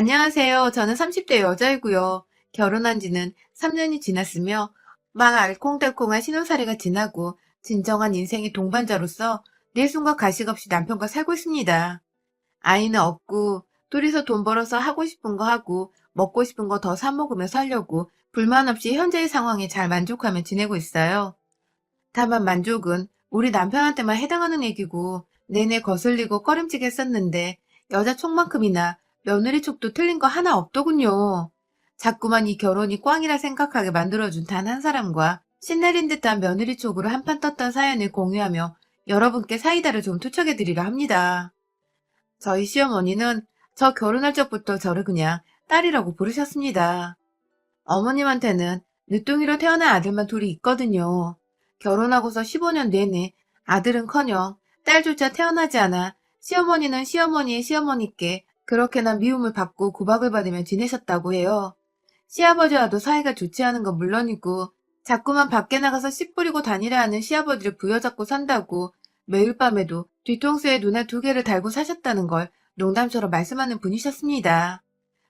안녕하세요. 저는 30대 여자이고요. 결혼한 지는 3년이 지났으며 막 알콩달콩한 신혼살이가 지나고 진정한 인생의 동반자로서 내 숨과 가식 없이 남편과 살고 있습니다. 아이는 없고 둘이서 돈 벌어서 하고 싶은 거 하고 먹고 싶은 거 더 사 먹으며 살려고 불만 없이 현재의 상황에 잘 만족하며 지내고 있어요. 다만 만족은 우리 남편한테만 해당하는 얘기고 내내 거슬리고 꺼림칙했었는데 여자 촉만큼이나 며느리 촉도 틀린 거 하나 없더군요. 자꾸만 이 결혼이 꽝이라 생각하게 만들어준 단 한 사람과 신내린 듯한 며느리 촉으로 한판 떴던 사연을 공유하며 여러분께 사이다를 좀 투척해드리려 합니다. 저희 시어머니는 저 결혼할 적부터 저를 그냥 딸이라고 부르셨습니다. 어머님한테는 늦둥이로 태어난 아들만 둘이 있거든요. 결혼하고서 15년 내내 아들은커녕 딸조차 태어나지 않아 시어머니는 시어머니의 시어머니께 그렇게나 미움을 받고 구박을 받으며 지내셨다고 해요. 시아버지와도 사이가 좋지 않은 건 물론이고 자꾸만 밖에 나가서 씨 뿌리고 다니라 하는 시아버지를 부여잡고 산다고 매일 밤에도 뒤통수에 눈알 두 개를 달고 사셨다는 걸 농담처럼 말씀하는 분이셨습니다.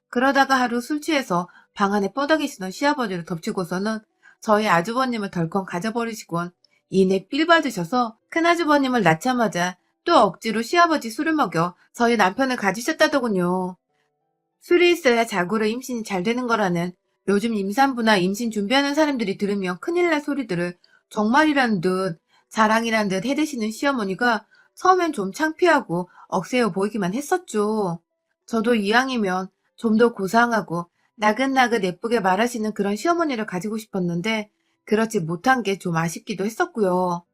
그러다가 하루 술 취해서 방 안에 뻗어 계시던 시아버지를 덮치고서는 저희 아주버님을 덜컹 가져버리시곤 이내 삘 받으셔서 큰아주버님을 낳자마자 또 억지로 시아버지 술을 먹여 저희 남편을 가지셨다더군요. 술이 있어야 자고로 임신이 잘 되는 거라는 요즘 임산부나 임신 준비하는 사람들이 들으면 큰일 날 소리들을 정말이란 듯 자랑이란 듯 해대시는 시어머니가 처음엔 좀 창피하고 억세어 보이기만 했었죠. 저도 이왕이면 좀 더 고상하고 나긋나긋 예쁘게 말하시는 그런 시어머니를 가지고 싶었는데 그렇지 못한 게 좀 아쉽기도 했었고요.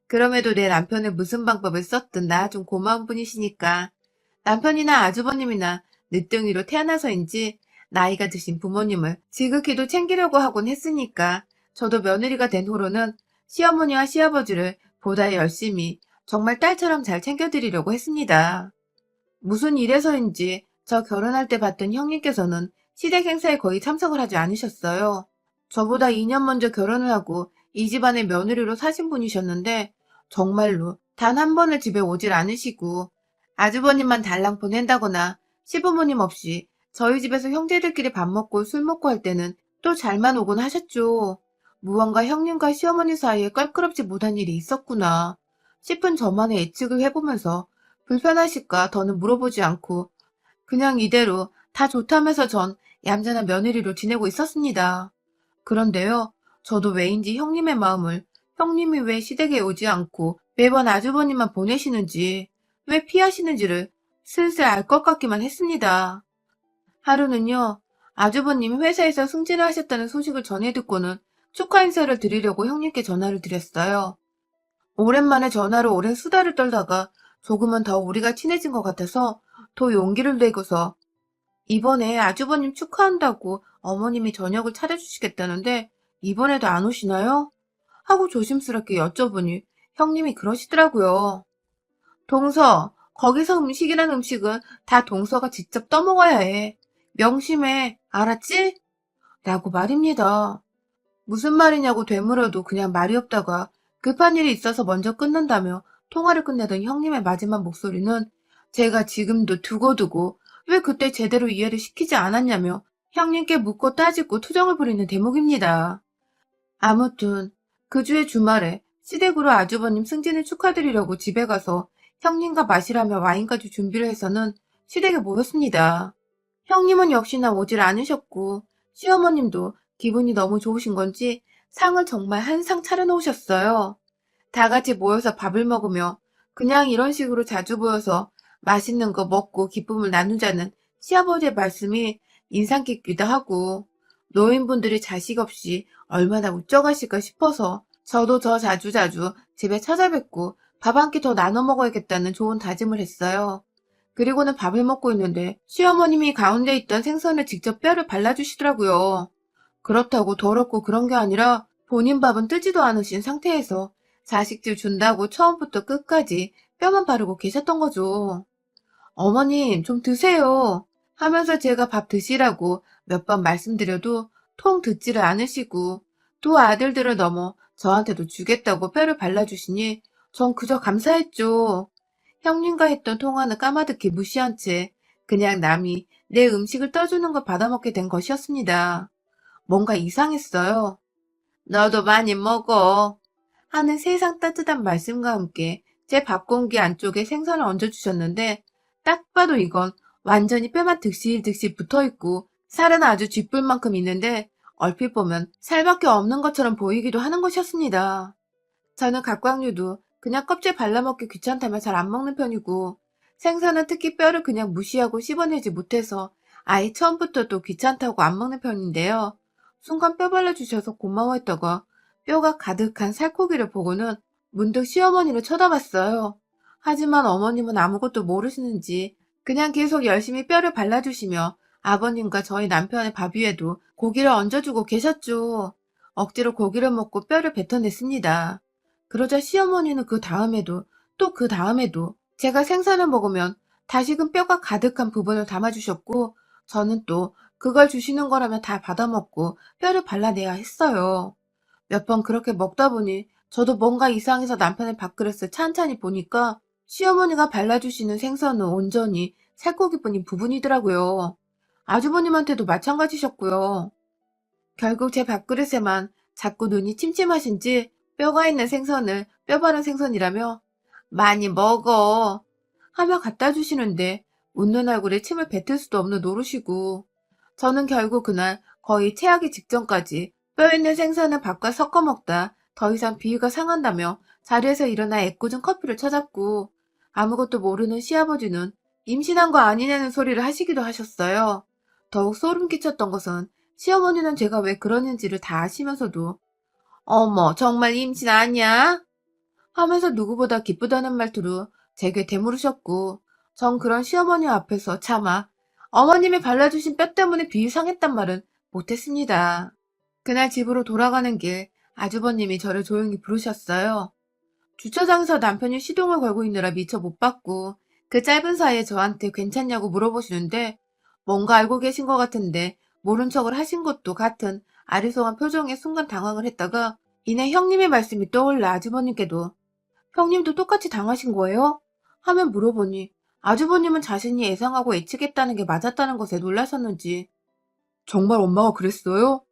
그럼에도 내 남편을 무슨 방법을 썼든 나 좀 고마운 분이시니까 남편이나 아주버님이나 늦둥이로 태어나서인지 나이가 드신 부모님을 지극히도 챙기려고 하곤 했으니까 저도 며느리가 된 후로는 시어머니와 시아버지를 보다 열심히 정말 딸처럼 잘 챙겨드리려고 했습니다. 무슨 일에서인지 저 결혼할 때 봤던 형님께서는 시댁 행사에 거의 참석을 하지 않으셨어요. 저보다 2년 먼저 결혼을 하고 이 집안의 며느리로 사신 분이셨는데 정말로 단 한 번을 집에 오질 않으시고 아주버님만 달랑 보낸다거나 시부모님 없이 저희 집에서 형제들끼리 밥 먹고 술 먹고 할 때는 또 잘만 오곤 하셨죠. 무언가 형님과 시어머니 사이에 껄끄럽지 못한 일이 있었구나 싶은 저만의 예측을 해보면서 불편하실까 더는 물어보지 않고 그냥 이대로 다 좋다면서 전 얌전한 며느리로 지내고 있었습니다. 그런데요, 저도 왜인지 형님의 마음을 형님이 왜 시댁에 오지 않고 매번 아주버님만 보내시는지, 왜 피하시는지를 슬슬 알 것 같기만 했습니다. 하루는요, 아주버님이 회사에서 승진을 하셨다는 소식을 전해 듣고는 축하 인사를 드리려고 형님께 전화를 드렸어요. 오랜만에 전화로 오랜 수다를 떨다가 조금은 더 우리가 친해진 것 같아서 더 용기를 내고서 이번에 아주버님 축하한다고 어머님이 저녁을 차려주시겠다는데 이번에도 안 오시나요? 하고 조심스럽게 여쭤보니 형님이 그러시더라고요. 동서, 거기서 음식이란 음식은 다 동서가 직접 떠먹어야 해. 명심해, 알았지? 라고 말입니다. 무슨 말이냐고 되물어도 그냥 말이 없다가 급한 일이 있어서 먼저 끊는다며 통화를 끝내던 형님의 마지막 목소리는 제가 지금도 두고두고 왜 그때 제대로 이해를 시키지 않았냐며 형님께 묻고 따지고 투정을 부리는 대목입니다. 아무튼 그 주의 주말에 시댁으로 아주버님 승진을 축하드리려고 집에 가서 형님과 마시라며 와인까지 준비를 해서는 시댁에 모였습니다. 형님은 역시나 오질 않으셨고 시어머님도 기분이 너무 좋으신 건지 상을 정말 한 상 차려놓으셨어요. 다 같이 모여서 밥을 먹으며 그냥 이런 식으로 자주 보여서 맛있는 거 먹고 기쁨을 나누자는 시아버지의 말씀이 인상 깊기도 하고 노인분들이 자식 없이 얼마나 웃져가실까 싶어서 저도 저 자주자주 집에 찾아뵙고 밥 한 끼 더 나눠 먹어야겠다는 좋은 다짐을 했어요. 그리고는 밥을 먹고 있는데 시어머님이 가운데 있던 생선을 직접 뼈를 발라주시더라고요. 그렇다고 더럽고 그런 게 아니라 본인 밥은 뜨지도 않으신 상태에서 자식들 준다고 처음부터 끝까지 뼈만 바르고 계셨던 거죠. 어머님, 좀 드세요. 하면서 제가 밥 드시라고 몇 번 말씀드려도 통 듣지를 않으시고 두 아들들을 넘어 저한테도 주겠다고 뼈를 발라주시니 전 그저 감사했죠. 형님과 했던 통화는 까마득히 무시한 채 그냥 남이 내 음식을 떠주는 걸 받아먹게 된 것이었습니다. 뭔가 이상했어요. 너도 많이 먹어. 하는 세상 따뜻한 말씀과 함께 제 밥 공기 안쪽에 생선을 얹어주셨는데 딱 봐도 이건 완전히 뼈만 득실득실 붙어있고 살은 아주 쥐뿔 만큼 있는데 얼핏 보면 살밖에 없는 것처럼 보이기도 하는 것이었습니다. 저는 갑각류도 그냥 껍질 발라먹기 귀찮다면 잘 안 먹는 편이고 생선은 특히 뼈를 그냥 무시하고 씹어내지 못해서 아예 처음부터 또 귀찮다고 안 먹는 편인데요. 순간 뼈 발라주셔서 고마워했다가 뼈가 가득한 살코기를 보고는 문득 시어머니를 쳐다봤어요. 하지만 어머님은 아무것도 모르시는지 그냥 계속 열심히 뼈를 발라주시며 아버님과 저희 남편의 밥 위에도 고기를 얹어주고 계셨죠. 억지로 고기를 먹고 뼈를 뱉어냈습니다. 그러자 시어머니는 그 다음에도 또 그 다음에도 제가 생선을 먹으면 다시금 뼈가 가득한 부분을 담아주셨고 저는 또 그걸 주시는 거라면 다 받아먹고 뼈를 발라내야 했어요. 몇 번 그렇게 먹다 보니 저도 뭔가 이상해서 남편의 밥그릇을 찬찬히 보니까 시어머니가 발라주시는 생선은 온전히 살코기뿐인 부분이더라고요. 아주버님한테도 마찬가지셨고요. 결국 제 밥그릇에만 자꾸 눈이 침침하신지 뼈가 있는 생선을 뼈 바른 생선이라며 많이 먹어 하며 갖다 주시는데 웃는 얼굴에 침을 뱉을 수도 없는 노릇이고 저는 결국 그날 거의 체하기 직전까지 뼈 있는 생선을 밥과 섞어 먹다 더 이상 비위가 상한다며 자리에서 일어나 애꿎은 커피를 찾았고 아무것도 모르는 시아버지는 임신한 거 아니냐는 소리를 하시기도 하셨어요. 더욱 소름 끼쳤던 것은 시어머니는 제가 왜 그러는지를 다 아시면서도 어머 정말 임신 아니야? 하면서 누구보다 기쁘다는 말투로 제게 되물으셨고 전 그런 시어머니 앞에서 차마 어머님이 발라주신 뼈 때문에 비위 상했단 말은 못했습니다. 그날 집으로 돌아가는 길 아주버님이 저를 조용히 부르셨어요. 주차장에서 남편이 시동을 걸고 있느라 미처 못 봤고 그 짧은 사이에 저한테 괜찮냐고 물어보시는데 뭔가 알고 계신 것 같은데 모른 척을 하신 것도 같은 아리송한 표정에 순간 당황을 했다가 이내 형님의 말씀이 떠올라 아주버님께도 형님도 똑같이 당하신 거예요? 하면 물어보니 아주버님은 자신이 예상하고 예측했다는 게 맞았다는 것에 놀라셨는지 정말 엄마가 그랬어요?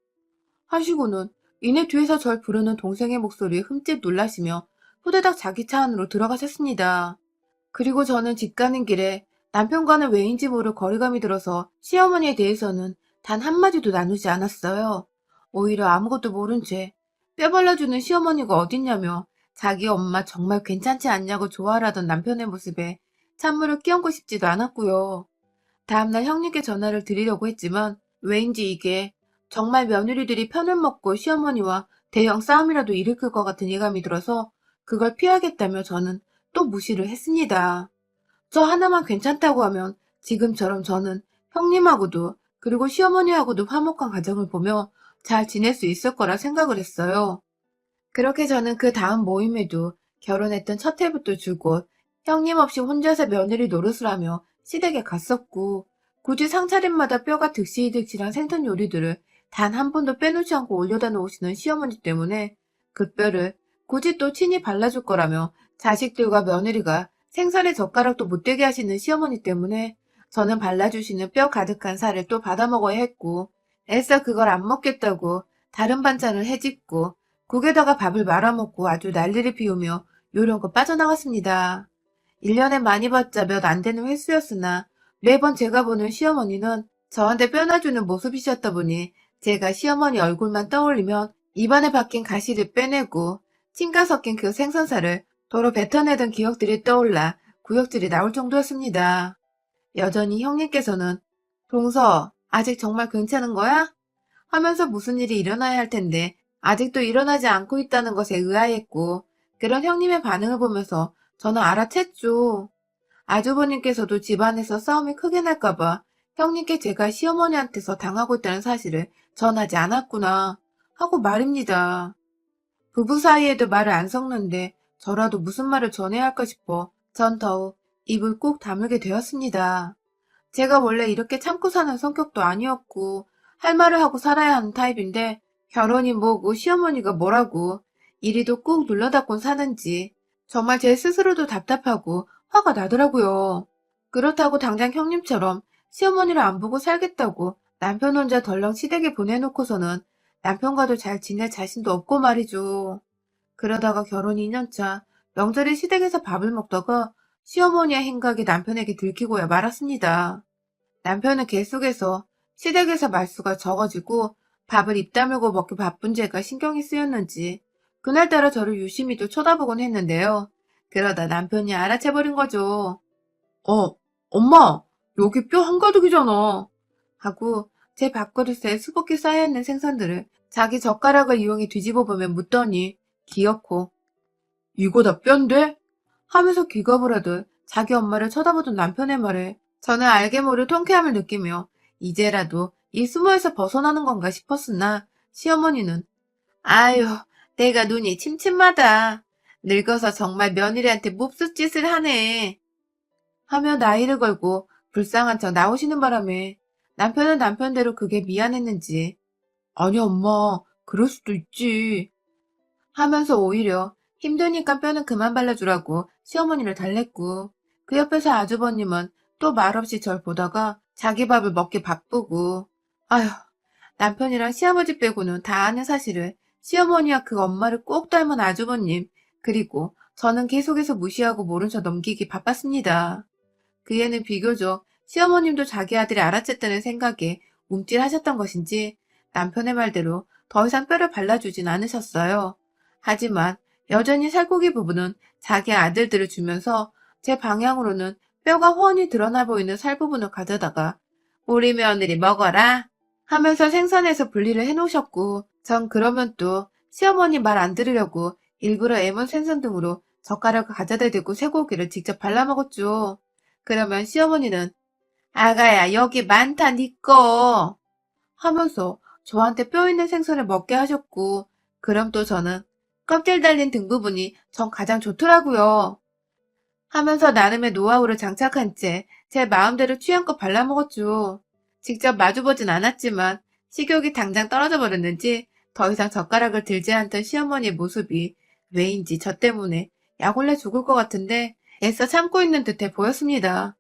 하시고는 이내 뒤에서 절 부르는 동생의 목소리에 흠칫 놀라시며 후다닥 자기 차 안으로 들어가셨습니다. 그리고 저는 집 가는 길에 남편과는 왜인지 모를 거리감이 들어서 시어머니에 대해서는 단 한마디도 나누지 않았어요. 오히려 아무것도 모른 채 뼈 발라주는 시어머니가 어딨냐며 자기 엄마 정말 괜찮지 않냐고 좋아하던 남편의 모습에 찬물을 끼얹고 싶지도 않았고요. 다음날 형님께 전화를 드리려고 했지만 왜인지 이게 정말 며느리들이 편을 먹고 시어머니와 대형 싸움이라도 일으킬 것 같은 예감이 들어서 그걸 피하겠다며 저는 또 무시를 했습니다. 저 하나만 괜찮다고 하면 지금처럼 저는 형님하고도 그리고 시어머니하고도 화목한 가정을 보며 잘 지낼 수 있을 거라 생각을 했어요. 그렇게 저는 그 다음 모임에도 결혼했던 첫 해부터 줄곧 형님 없이 혼자서 며느리 노릇을 하며 시댁에 갔었고 굳이 상차림마다 뼈가 득실득실한 생선 요리들을 단 한 번도 빼놓지 않고 올려다 놓으시는 시어머니 때문에 그 뼈를 굳이 또 친히 발라줄 거라며 자식들과 며느리가 생선에 젓가락도 못 대게 하시는 시어머니 때문에 저는 발라주시는 뼈 가득한 살을 또 받아먹어야 했고 애써 그걸 안 먹겠다고 다른 반찬을 해짓고 국에다가 밥을 말아먹고 아주 난리를 피우며 요령껏 빠져나갔습니다. 1년에 많이 봤자 몇 안 되는 횟수였으나 매번 제가 보는 시어머니는 저한테 뼈놔주는 모습이셨다 보니 제가 시어머니 얼굴만 떠올리면 입안에 박힌 가시를 빼내고 침가 섞인 그 생선살을 도로 뱉어내던 기억들이 떠올라 구역질이 나올 정도였습니다. 여전히 형님께서는 동서 아직 정말 괜찮은 거야? 하면서 무슨 일이 일어나야 할 텐데 아직도 일어나지 않고 있다는 것에 의아했고 그런 형님의 반응을 보면서 저는 알아챘죠. 아주버님께서도 집안에서 싸움이 크게 날까봐 형님께 제가 시어머니한테서 당하고 있다는 사실을 전하지 않았구나 하고 말입니다. 부부 사이에도 말을 안 섞는데 저라도 무슨 말을 전해야 할까 싶어 전 더욱 입을 꾹 다물게 되었습니다. 제가 원래 이렇게 참고 사는 성격도 아니었고 할 말을 하고 살아야 하는 타입인데 결혼이 뭐고 시어머니가 뭐라고 이리도 꾹 눌러닫곤 사는지 정말 제 스스로도 답답하고 화가 나더라고요. 그렇다고 당장 형님처럼 시어머니를 안 보고 살겠다고 남편 혼자 덜렁 시댁에 보내놓고서는 남편과도 잘 지낼 자신도 없고 말이죠. 그러다가 결혼 2년차 명절에 시댁에서 밥을 먹다가 시어머니의 행각이 남편에게 들키고야 말았습니다. 남편은 계속해서 시댁에서 말수가 적어지고 밥을 입 다물고 먹기 바쁜 제가 신경이 쓰였는지 그날따라 저를 유심히 또 쳐다보곤 했는데요. 그러다 남편이 알아채버린 거죠. 어, 엄마, 여기 뼈 한가득이잖아. 하고 제 밥그릇에 수북히 쌓여있는 생선들을 자기 젓가락을 이용해 뒤집어 보며 묻더니 귀엽고 이거 다 뼈인데? 하면서 기겁을 하듯 자기 엄마를 쳐다보던 남편의 말에 저는 알게 모를 통쾌함을 느끼며 이제라도 이 수모에서 벗어나는 건가 싶었으나 시어머니는 아유, 내가 눈이 침침하다. 늙어서 정말 며느리한테 몹쓸 짓을 하네. 하며 나이를 걸고 불쌍한 척 나오시는 바람에 남편은 남편대로 그게 미안했는지 아니 엄마, 그럴 수도 있지. 하면서 오히려 힘드니까 뼈는 그만 발라주라고 시어머니를 달랬고 그 옆에서 아주버님은 또 말없이 절 보다가 자기 밥을 먹기 바쁘고 아휴 남편이랑 시아버지 빼고는 다 아는 사실을 시어머니와 그 엄마를 꼭 닮은 아주버님 그리고 저는 계속해서 무시하고 모른 척 넘기기 바빴습니다. 그 애는 비교적 시어머님도 자기 아들이 알아챘다는 생각에 움찔하셨던 것인지 남편의 말대로 더 이상 뼈를 발라주진 않으셨어요. 하지만 여전히 살코기 부분은 자기 아들들을 주면서 제 방향으로는 뼈가 훤히 드러나 보이는 살 부분을 가져다가 우리 며느리 먹어라 하면서 생선에서 분리를 해놓으셨고 전 그러면 또 시어머니 말 안 들으려고 일부러 애먼 생선 등으로 젓가락을 가져다 대고 쇠고기를 직접 발라먹었죠. 그러면 시어머니는 아가야 여기 많다 니꺼 하면서 저한테 뼈 있는 생선을 먹게 하셨고 그럼 또 저는 껍질 달린 등 부분이 전 가장 좋더라고요. 하면서 나름의 노하우를 장착한 채 제 마음대로 취향껏 발라먹었죠. 직접 마주보진 않았지만 식욕이 당장 떨어져 버렸는지 더 이상 젓가락을 들지 않던 시어머니의 모습이 왜인지 저 때문에 약올려 죽을 것 같은데 애써 참고 있는 듯해 보였습니다.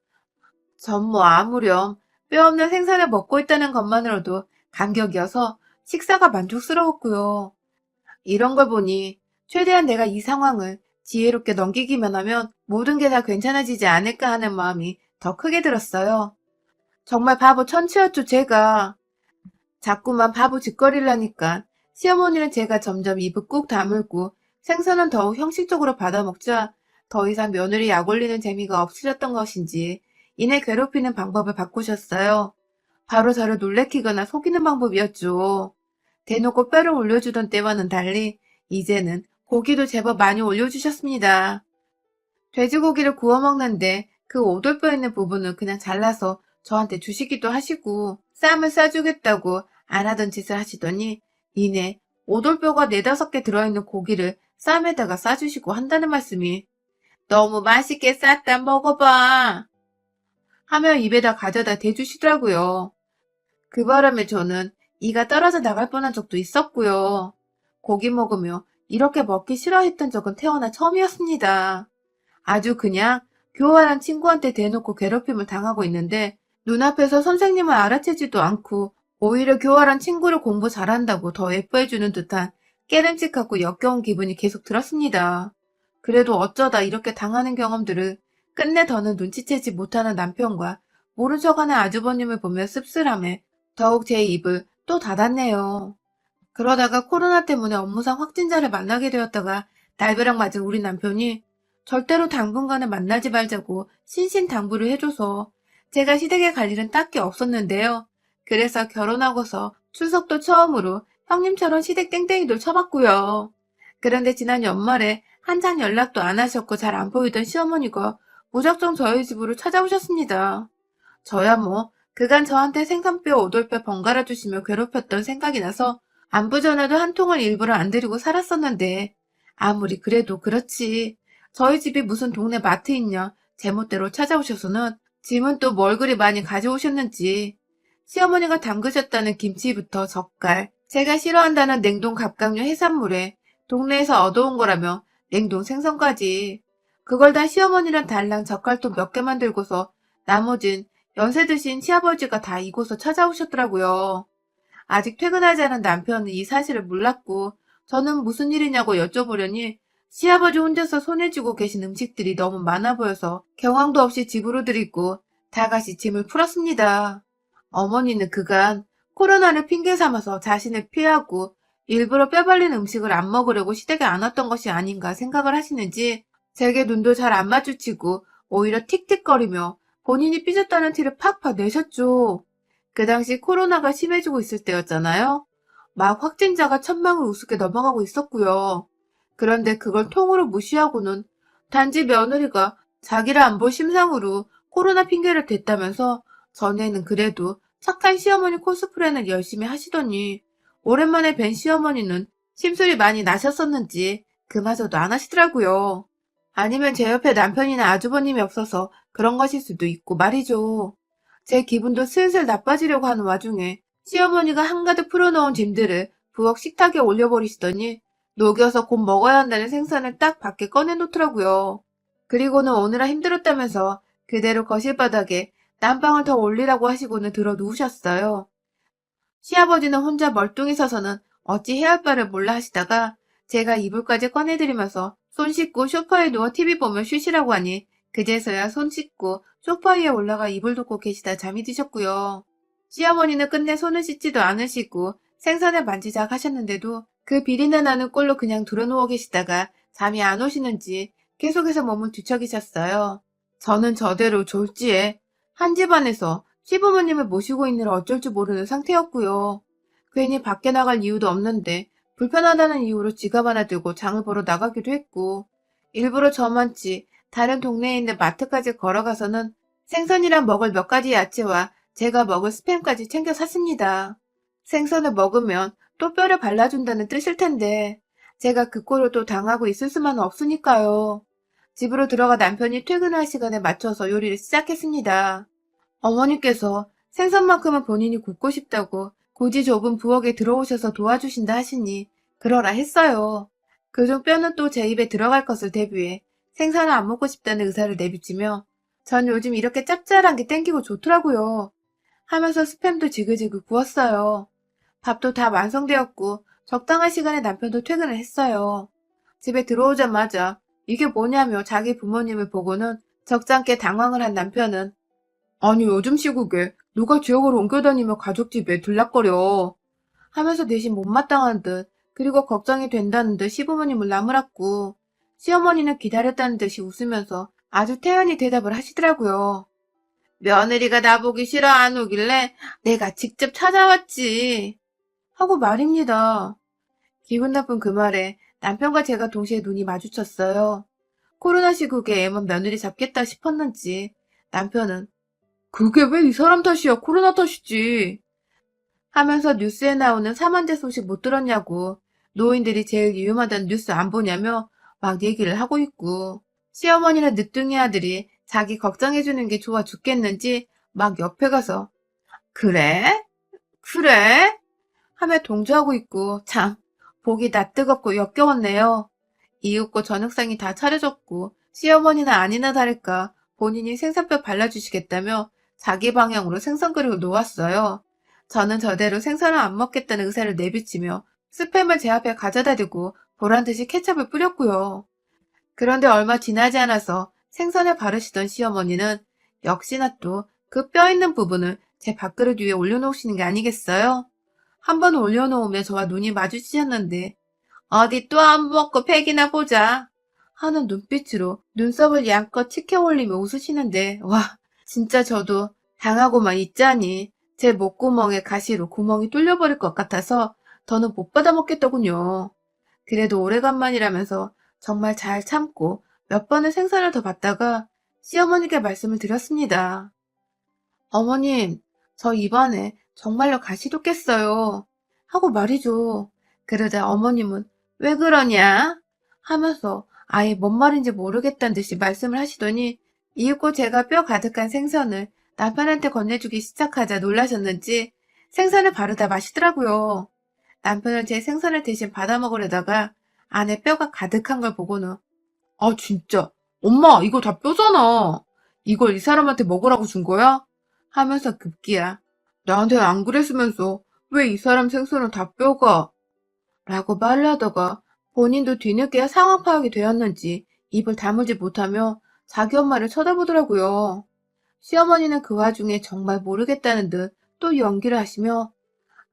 전 뭐 아무렴 뼈 없는 생선을 먹고 있다는 것만으로도 감격이어서 식사가 만족스러웠고요. 이런 걸 보니 최대한 내가 이 상황을 지혜롭게 넘기기만 하면 모든 게 다 괜찮아지지 않을까 하는 마음이 더 크게 들었어요. 정말 바보 천치였죠, 제가. 자꾸만 바보 짓거리를 하니까 시어머니는 제가 점점 입을 꾹 다물고 생선은 더욱 형식적으로 받아먹자 더 이상 며느리 약 올리는 재미가 없으셨던 것인지 이내 괴롭히는 방법을 바꾸셨어요. 바로 저를 놀래키거나 속이는 방법이었죠. 대놓고 뼈를 올려주던 때와는 달리 이제는 고기도 제법 많이 올려주셨습니다. 돼지고기를 구워 먹는데 그 오돌뼈 있는 부분은 그냥 잘라서 저한테 주시기도 하시고 쌈을 싸주겠다고 안 하던 짓을 하시더니 이내 오돌뼈가 4~5개 들어있는 고기를 쌈에다가 싸주시고 한다는 말씀이 너무 맛있게 쌌다 먹어봐 하며 입에다 가져다 대주시더라고요. 그 바람에 저는 이가 떨어져 나갈 뻔한 적도 있었고요. 고기 먹으며 이렇게 먹기 싫어했던 적은 태어나 처음이었습니다. 아주 그냥 교활한 친구한테 대놓고 괴롭힘을 당하고 있는데 눈앞에서 선생님을 알아채지도 않고 오히려 교활한 친구를 공부 잘한다고 더 예뻐해주는 듯한 깨름칙하고 역겨운 기분이 계속 들었습니다. 그래도 어쩌다 이렇게 당하는 경험들을 끝내 더는 눈치채지 못하는 남편과 모른 척하는 아주버님을 보며 씁쓸함에 더욱 제 입을 또 닫았네요. 그러다가 코로나 때문에 업무상 확진자를 만나게 되었다가 날벼락 맞은 우리 남편이 절대로 당분간은 만나지 말자고 신신당부를 해줘서 제가 시댁에 갈 일은 딱히 없었는데요. 그래서 결혼하고서 추석도 처음으로 형님처럼 시댁 땡땡이도 쳐봤고요. 그런데 지난 연말에 한참 연락도 안 하셨고 잘 안 보이던 시어머니가 무작정 저희 집으로 찾아오셨습니다. 저야 뭐 그간 저한테 생선뼈 오돌뼈 번갈아 주시며 괴롭혔던 생각이 나서 안부 전화도 한 통을 일부러 안 드리고 살았었는데 아무리 그래도 그렇지. 저희 집이 무슨 동네 마트 있냐 제멋대로 찾아오셔서는 짐은 또 뭘 그리 많이 가져오셨는지 시어머니가 담그셨다는 김치부터 젓갈 제가 싫어한다는 냉동 갑각류 해산물에 동네에서 얻어온 거라며 냉동 생선까지 그걸 다 시어머니랑 달랑 젓갈통 몇 개만 들고서 나머진 연세 드신 시아버지가 다 이곳을 찾아오셨더라고요. 아직 퇴근하지 않은 남편은 이 사실을 몰랐고 저는 무슨 일이냐고 여쭤보려니 시아버지 혼자서 손에 쥐고 계신 음식들이 너무 많아 보여서 경황도 없이 집으로 들이고 다 같이 짐을 풀었습니다. 어머니는 그간 코로나를 핑계 삼아서 자신을 피하고 일부러 뼈 발린 음식을 안 먹으려고 시댁에 안 왔던 것이 아닌가 생각을 하시는지 제게 눈도 잘 안 마주치고 오히려 틱틱거리며 본인이 삐졌다는 티를 팍팍 내셨죠. 그 당시 코로나가 심해지고 있을 때였잖아요. 막 확진자가 천명을 우습게 넘어가고 있었고요. 그런데 그걸 통으로 무시하고는 단지 며느리가 자기를 안 볼 심상으로 코로나 핑계를 댔다면서 전에는 그래도 착한 시어머니 코스프레는 열심히 하시더니 오랜만에 뵌 시어머니는 심술이 많이 나셨었는지 그마저도 안 하시더라고요. 아니면 제 옆에 남편이나 아주버님이 없어서 그런 것일 수도 있고 말이죠. 제 기분도 슬슬 나빠지려고 하는 와중에 시어머니가 한가득 풀어놓은 짐들을 부엌 식탁에 올려버리시더니 녹여서 곧 먹어야 한다는 생선을 딱 밖에 꺼내놓더라고요. 그리고는 오느라 힘들었다면서 그대로 거실 바닥에 난방을 더 올리라고 하시고는 들어 누우셨어요. 시아버지는 혼자 멀뚱히 서서는 어찌 해야 할 바를 몰라 하시다가 제가 이불까지 꺼내드리면서 손 씻고 소파에 누워 TV 보며 쉬시라고 하니 그제서야 손 씻고 소파 위에 올라가 이불 덮고 계시다 잠이 드셨고요. 시어머니는 끝내 손을 씻지도 않으시고 생선을 만지작 하셨는데도 그 비린내 나는 꼴로 그냥 들어누워 계시다가 잠이 안 오시는지 계속해서 몸을 뒤척이셨어요. 저는 저대로 졸지에 한 집안에서 시부모님을 모시고 있느라 어쩔 줄 모르는 상태였고요. 괜히 밖에 나갈 이유도 없는데 불편하다는 이유로 지갑 하나 들고 장을 보러 나가기도 했고 일부러 저만치 다른 동네에 있는 마트까지 걸어가서는 생선이랑 먹을 몇 가지 야채와 제가 먹을 스팸까지 챙겨 샀습니다. 생선을 먹으면 또 뼈를 발라준다는 뜻일 텐데 제가 그 꼴을 또 당하고 있을 수만은 없으니까요. 집으로 들어가 남편이 퇴근할 시간에 맞춰서 요리를 시작했습니다. 어머니께서 생선만큼은 본인이 굽고 싶다고 굳이 좁은 부엌에 들어오셔서 도와주신다 하시니 그러라 했어요. 그중 뼈는 또 제 입에 들어갈 것을 대비해 생선을 안 먹고 싶다는 의사를 내비치며 전 요즘 이렇게 짭짤한 게 땡기고 좋더라고요. 하면서 스팸도 지글지글 구웠어요. 밥도 다 완성되었고 적당한 시간에 남편도 퇴근을 했어요. 집에 들어오자마자 이게 뭐냐며 자기 부모님을 보고는 적잖게 당황을 한 남편은 아니 요즘 시국에 누가 지역을 옮겨다니며 가족 집에 들락거려 하면서 대신 못마땅한 듯 그리고 걱정이 된다는 듯 시부모님을 나무랐고 시어머니는 기다렸다는 듯이 웃으면서 아주 태연히 대답을 하시더라고요. 며느리가 나보기 싫어 안 오길래 내가 직접 찾아왔지 하고 말입니다. 기분 나쁜 그 말에 남편과 제가 동시에 눈이 마주쳤어요. 코로나 시국에 애만 며느리 잡겠다 싶었는지 남편은 그게 왜 이 사람 탓이야 코로나 탓이지 하면서 뉴스에 나오는 사망자 소식 못 들었냐고 노인들이 제일 위험하다는 뉴스 안 보냐며 막 얘기를 하고 있고 시어머니나 늦둥이 아들이 자기 걱정해주는 게 좋아 죽겠는지 막 옆에 가서 그래? 그래? 하며 동조하고 있고 참 보기 낯뜨겁고 역겨웠네요. 이윽고 저녁상이 다 차려졌고 시어머니나 아니나 다를까 본인이 생선뼈 발라주시겠다며 자기 방향으로 생선그릇을 놓았어요. 저는 저대로 생선을 안 먹겠다는 의사를 내비치며 스팸을 제 앞에 가져다 대고 보란듯이 케첩을 뿌렸고요. 그런데 얼마 지나지 않아서 생선을 바르시던 시어머니는 역시나 또 그 뼈 있는 부분을 제 밥그릇 위에 올려놓으시는 게 아니겠어요? 한 번 올려놓으며 저와 눈이 마주치셨는데 어디 또 안 먹고 팩이나 보자 하는 눈빛으로 눈썹을 양껏 치켜 올리며 웃으시는데 와 진짜 저도 당하고만 있자니 제 목구멍에 가시로 구멍이 뚫려버릴 것 같아서 더는 못 받아 먹겠더군요. 그래도 오래간만이라면서 정말 잘 참고 몇 번의 생선을 더 받다가 시어머니께 말씀을 드렸습니다. 어머님, 저 이번에 정말로 가시도 깼어요. 하고 말이죠. 그러자 어머님은 왜 그러냐? 하면서 아예 뭔 말인지 모르겠다는 듯이 말씀을 하시더니 이윽고 제가 뼈 가득한 생선을 남편한테 건네주기 시작하자 놀라셨는지 생선을 바르다 마시더라고요. 남편은 제 생선을 대신 받아 먹으려다가 안에 뼈가 가득한 걸 보고는 아 진짜 엄마 이거 다 뼈잖아. 이걸 이 사람한테 먹으라고 준 거야? 하면서 급기야 나한테 안 그랬으면서 왜 이 사람 생선은 다 뼈가? 라고 말을 하다가 본인도 뒤늦게 상황 파악이 되었는지 입을 다물지 못하며 자기 엄마를 쳐다보더라고요. 시어머니는 그 와중에 정말 모르겠다는 듯 또 연기를 하시며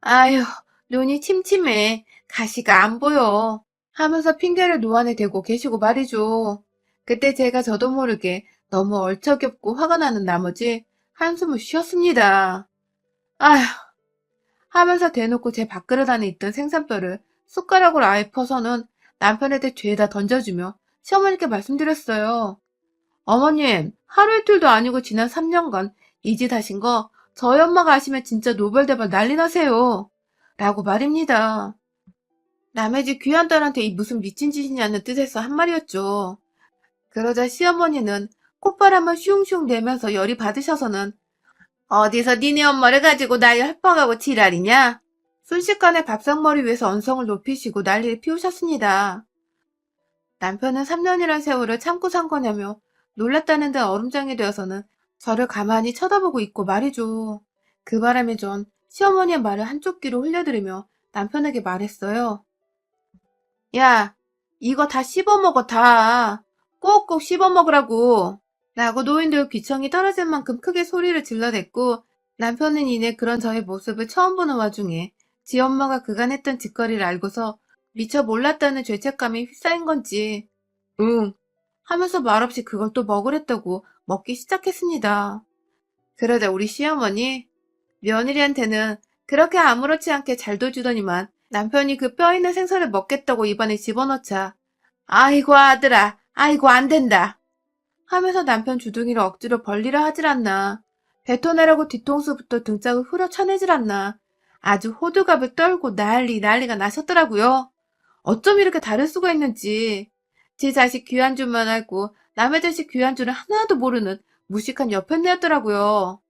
아휴 눈이 침침해 가시가 안 보여 하면서 핑계를 노안에 대고 계시고 말이죠. 그때 제가 저도 모르게 너무 얼척없고 화가 나는 나머지 한숨을 쉬었습니다. 아휴 하면서 대놓고 제 밥그릇 안에 있던 생선뼈를 숟가락으로 아예 퍼서는 남편한테 죄다 던져주며 시어머니께 말씀드렸어요. 어머님, 하루 이틀도 아니고 지난 3년간 이 짓 하신 거 저희 엄마가 아시면 진짜 노벨대발 난리 나세요. 라고 말입니다. 남의 집 귀한 딸한테 이 무슨 미친 짓이냐는 뜻에서 한 말이었죠. 그러자 시어머니는 콧바람을 슝슝 내면서 열이 받으셔서는 어디서 니네 엄마를 가지고 날 협박하고 지랄이냐? 순식간에 밥상머리 위에서 언성을 높이시고 난리를 피우셨습니다. 남편은 3년이란 세월을 참고 산 거냐며 놀랐다는 듯 얼음장이 되어서는 저를 가만히 쳐다보고 있고 말이죠. 그 바람에 전 시어머니의 말을 한쪽 귀로 흘려들으며 남편에게 말했어요. 야, 이거 다 씹어먹어 다. 꼭꼭 씹어먹으라고. 라고 노인들 귀청이 떨어질 만큼 크게 소리를 질러댔고 남편은 이내 그런 저의 모습을 처음 보는 와중에 지 엄마가 그간 했던 짓거리를 알고서 미처 몰랐다는 죄책감이 휩싸인 건지 응 하면서 말없이 그걸 또 먹으랬다고 먹기 시작했습니다. 그러자 우리 시어머니 며느리한테는 그렇게 아무렇지 않게 잘도 주더니만 남편이 그 뼈 있는 생선을 먹겠다고 입안에 집어넣자 아이고 아들아 아이고 안 된다 하면서 남편 주둥이를 억지로 벌리려 하질 않나 뱉어내라고 뒤통수부터 등짝을 후려쳐내질 않나 아주 호들갑을 떨고 난리가 나셨더라고요. 어쩜 이렇게 다를 수가 있는지. 제 자식 귀한 줄만 알고 남의 자식 귀한 줄은 하나도 모르는 무식한 여편네였더라고요.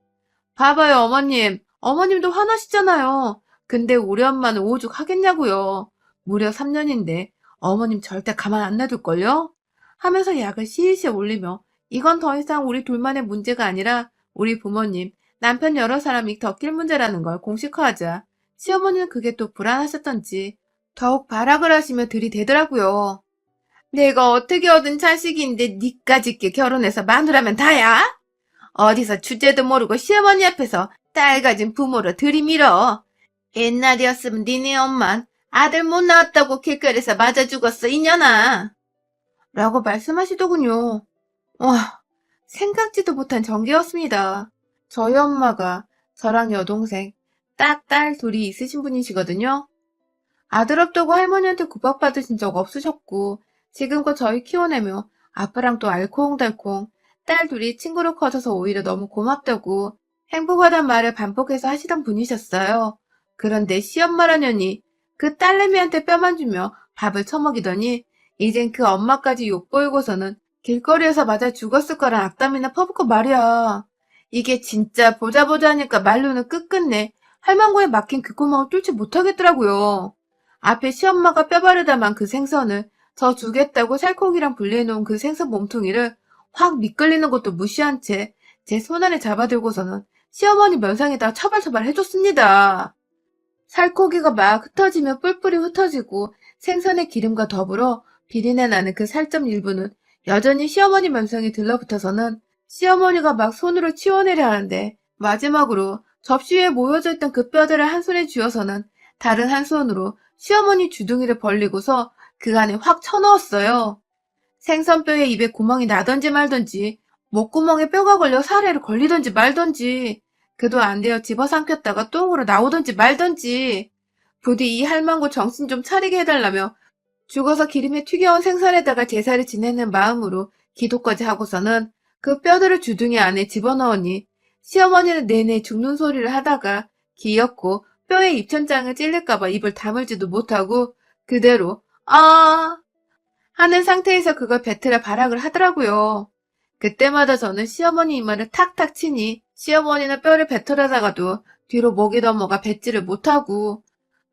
봐봐요 어머님. 어머님도 화나시잖아요. 근데 우리 엄마는 오죽 하겠냐고요. 무려 3년인데 어머님 절대 가만 안 놔둘걸요? 하면서 약을 시시에 올리며 이건 더 이상 우리 둘만의 문제가 아니라 우리 부모님, 남편 여러 사람이 덮길 문제라는 걸 공식화하자 시어머니는 그게 또 불안하셨던지 더욱 발악을 하시며 들이대더라고요. 내가 어떻게 얻은 자식인데 니까짓게 결혼해서 마누라면 다야? 어디서 주제도 모르고 시어머니 앞에서 딸 가진 부모로 들이밀어. 옛날이었으면 니네 엄만 아들 못 낳았다고 길거리에서 맞아 죽었어 이년아. 라고 말씀하시더군요. 와, 생각지도 못한 전개였습니다. 저희 엄마가 저랑 여동생, 딱 딸 둘이 있으신 분이시거든요. 아들 없다고 할머니한테 구박받으신 적 없으셨고 지금껏 저희 키워내며 아빠랑 또 알콩달콩 딸 둘이 친구로 커져서 오히려 너무 고맙다고 행복하단 말을 반복해서 하시던 분이셨어요. 그런데 시엄마라냐니 그 딸내미한테 뼈만 주며 밥을 처먹이더니 이젠 그 엄마까지 욕보이고서는 길거리에서 맞아 죽었을 거란 악담이나 퍼붓고 말이야. 이게 진짜 보자 하니까 말로는 끝끝내 할망구에 막힌 귓구멍을 뚫지 못하겠더라고요. 앞에 시엄마가 뼈 바르다만 그 생선을 저 주겠다고 살코기랑 분리해놓은 그 생선 몸통이를 확 미끌리는 것도 무시한 채 제 손안에 잡아들고서는 시어머니 면상에다 처발처발 해줬습니다. 살코기가 막 흩어지며 뿔뿔이 흩어지고 생선의 기름과 더불어 비린내 나는 그 살점 일부는 여전히 시어머니 면상에 들러붙어서는 시어머니가 막 손으로 치워내려 하는데 마지막으로 접시 위에 모여져 있던 그 뼈들을 한 손에 쥐어서는 다른 한 손으로 시어머니 주둥이를 벌리고서 그 안에 확 쳐넣었어요. 생선뼈에 입에 구멍이 나던지 말던지 목구멍에 뼈가 걸려 사례를 걸리던지 말던지 그도 안 되어 집어삼켰다가 똥으로 나오던지 말던지 부디 이 할망구 정신 좀 차리게 해달라며 죽어서 기름에 튀겨온 생선에다가 제사를 지내는 마음으로 기도까지 하고서는 그 뼈들을 주둥이 안에 집어넣으니 시어머니는 내내 죽는 소리를 하다가 기었고 뼈에 입천장을 찔릴까봐 입을 다물지도 못하고 그대로 아 하는 상태에서 그걸 뱉으려 발악을 하더라고요. 그때마다 저는 시어머니 이마를 탁탁 치니 시어머니는 뼈를 뱉으려다가도 뒤로 목이 넘어가 뱉지를 못하고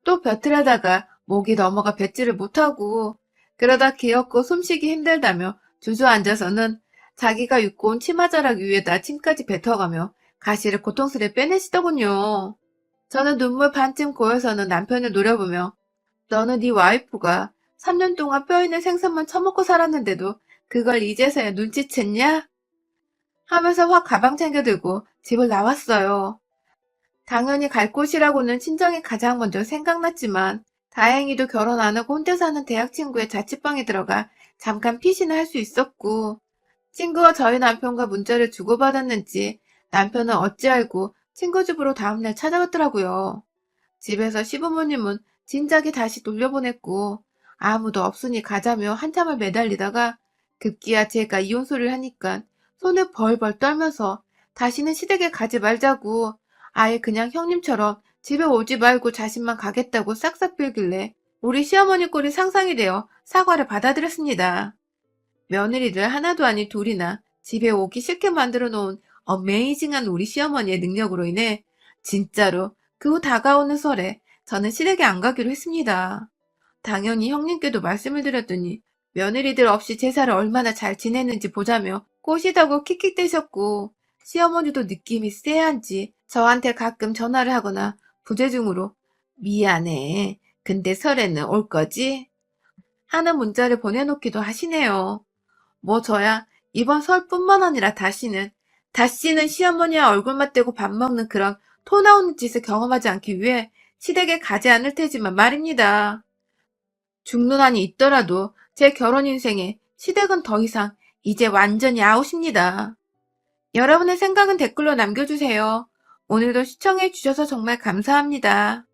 또 뱉으려다가 목이 넘어가 뱉지를 못하고 그러다 기었고 숨쉬기 힘들다며 주저앉아서는 자기가 입고 온 치마자락 위에다 침까지 뱉어가며 가시를 고통스레 빼내시더군요. 저는 눈물 반쯤 고여서는 남편을 노려보며 너는 네 와이프가 3년 동안 뼈 있는 생선만 처먹고 살았는데도 그걸 이제서야 눈치챘냐? 하면서 확 가방 챙겨 들고 집을 나왔어요. 당연히 갈 곳이라고는 친정이 가장 먼저 생각났지만 다행히도 결혼 안 하고 혼자 사는 대학 친구의 자취방에 들어가 잠깐 피신을 할 수 있었고 친구가 저희 남편과 문자를 주고받았는지 남편은 어찌 알고 친구 집으로 다음날 찾아왔더라고요. 집에서 시부모님은 진작에 다시 돌려보냈고 아무도 없으니 가자며 한참을 매달리다가 급기야 제가 이혼 소리를 하니까 손을 벌벌 떨면서 다시는 시댁에 가지 말자고 아예 그냥 형님처럼 집에 오지 말고 자신만 가겠다고 싹싹 빌길래 우리 시어머니 꼴이 상상이 되어 사과를 받아들였습니다. 며느리를 하나도 아닌 둘이나 집에 오기 싫게 만들어 놓은 어메이징한 우리 시어머니의 능력으로 인해 진짜로 그 후 다가오는 설에 저는 시댁에 안 가기로 했습니다. 당연히 형님께도 말씀을 드렸더니 며느리들 없이 제사를 얼마나 잘 지냈는지 보자며 꼬시다고 킥킥대셨고 시어머니도 느낌이 쎄한지 저한테 가끔 전화를 하거나 부재중으로 미안해. 근데 설에는 올 거지? 하는 문자를 보내놓기도 하시네요. 뭐 저야 이번 설뿐만 아니라 다시는 시어머니와 얼굴 맞대고 밥 먹는 그런 토 나오는 짓을 경험하지 않기 위해 시댁에 가지 않을 테지만 말입니다. 죽는 한이 있더라도 제 결혼 인생에 시댁은 더 이상 이제 완전히 아웃입니다. 여러분의 생각은 댓글로 남겨주세요. 오늘도 시청해주셔서 정말 감사합니다.